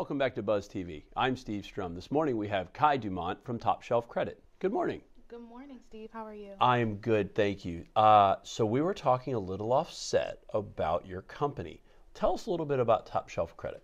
Welcome back to Buzz TV. I'm Steve Strum. This morning we have Kai Dumont from Top Shelf Credit. Good morning. Good morning, Steve. How are you? I'm good, thank you. So we were talking a little offset about your company. Tell us a little bit about Top Shelf Credit.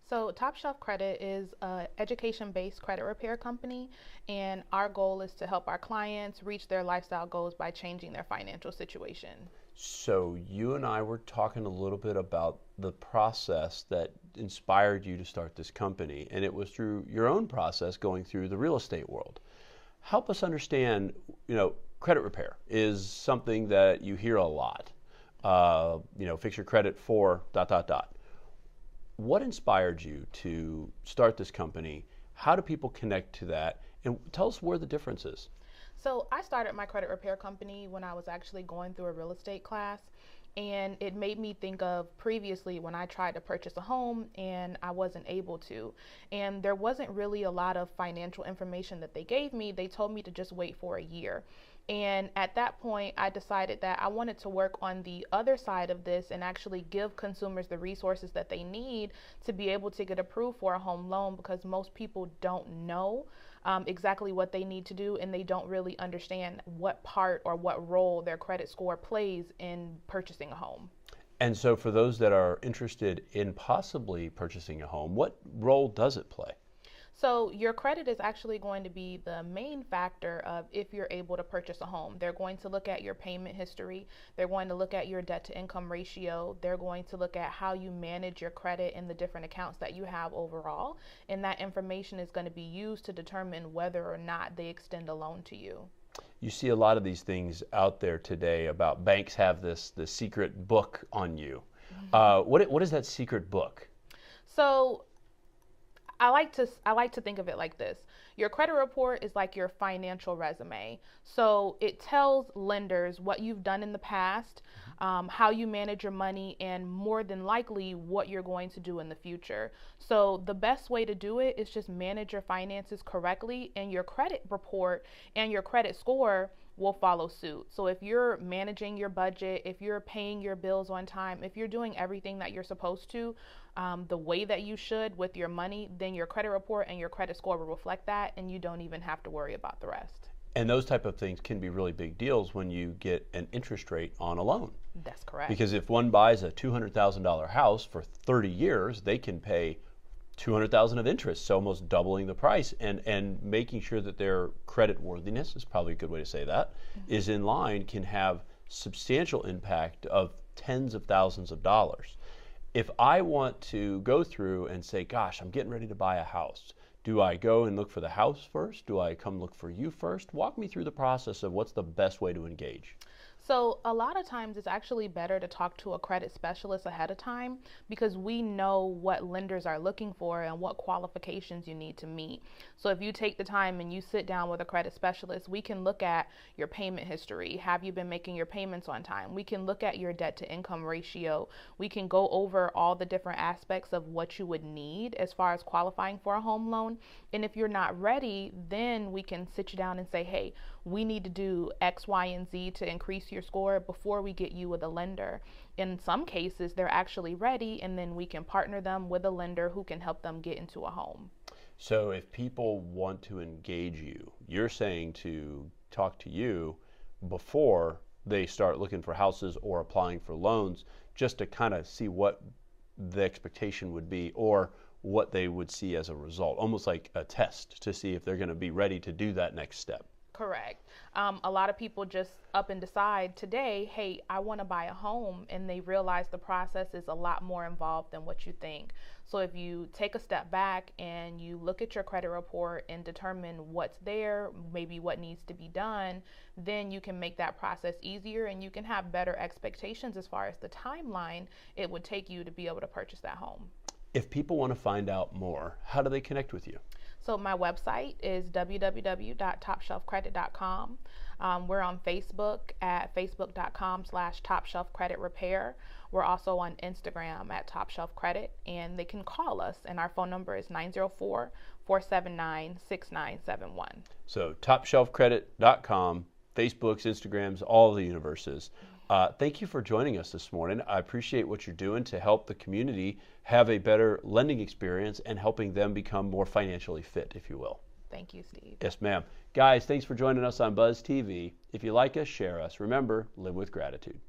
So Top Shelf Credit is an education-based credit repair company, and our goal is to help our clients reach their lifestyle goals by changing their financial situation. So you and I were talking a little bit about the process that inspired you to start this company, and it was through your own process going through the real estate world. Help us understand, credit repair is something that you hear a lot. Fix your credit for ... What inspired you to start this company? How do people connect to that? And tell us where the difference is. So I started my credit repair company when I was actually going through a real estate class, and it made me think of previously when I tried to purchase a home and I wasn't able to. And there wasn't really a lot of financial information that they gave me. They told me to just wait for a year. And at that point, I decided that I wanted to work on the other side of this and actually give consumers the resources that they need to be able to get approved for a home loan, because most people don't know exactly what they need to do, and they don't really understand what part or what role their credit score plays in purchasing a home. And so for those that are interested in possibly purchasing a home, what role does it play? So your credit is actually going to be the main factor of if you're able to purchase a home. They're going to look at your payment history. They're going to look at your debt to income ratio. They're going to look at how you manage your credit and the different accounts that you have overall. And that information is going to be used to determine whether or not they extend a loan to you. You see a lot of these things out there today about banks have the secret book on you. What is that secret book? So I like to think of it like this. Your credit report is like your financial resume. So it tells lenders what you've done in the past, how you manage your money, and more than likely what you're going to do in the future. So the best way to do it is just manage your finances correctly, and your credit report and your credit score will follow suit. So if you're managing your budget, if you're paying your bills on time, if you're doing everything that you're supposed to, the way that you should with your money, then your credit report and your credit score will reflect that, and you don't even have to worry about the rest. And those type of things can be really big deals when you get an interest rate on a loan. That's correct. Because if one buys a $200,000 house for 30 years, they can pay $200,000 of interest, so almost doubling the price, and making sure that their credit worthiness is probably a good way to say that, is in line, can have substantial impact of tens of thousands of dollars. If I want to go through and say, gosh, I'm getting ready to buy a house, do I go and look for the house first? Do I come look for you first? Walk me through the process of what's the best way to engage. So a lot of times it's actually better to talk to a credit specialist ahead of time, because we know what lenders are looking for and what qualifications you need to meet. So if you take the time and you sit down with a credit specialist, we can look at your payment history. Have you been making your payments on time? We can look at your debt to income ratio. We can go over all the different aspects of what you would need as far as qualifying for a home loan. And if you're not ready, then we can sit you down and say, hey, we need to do X, Y, and Z to increase your score before we get you with a lender. In some cases, they're actually ready, and then we can partner them with a lender who can help them get into a home. So if people want to engage you, you're saying to talk to you before they start looking for houses or applying for loans, just to kind of see what the expectation would be or what they would see as a result, almost like a test to see if they're going to be ready to do that next step. Correct. A lot of people just up and decide today, hey, I want to buy a home, and they realize the process is a lot more involved than what you think. So if you take a step back and you look at your credit report and determine what's there, maybe what needs to be done, then you can make that process easier, and you can have better expectations as far as the timeline it would take you to be able to purchase that home. If people want to find out more, how do they connect with you? So my website is www.topshelfcredit.com. We're on Facebook at facebook.com/topshelfcreditrepair. We're also on Instagram at topshelfcredit, and they can call us, and our phone number is 904-479-6971. So topshelfcredit.com, Facebook's, Instagrams, all the universes. Thank you for joining us this morning. I appreciate what you're doing to help the community have a better lending experience and helping them become more financially fit, if you will. Thank you, Steve. Yes, ma'am. Guys, thanks for joining us on Buzz TV. If you like us, share us. Remember, live with gratitude.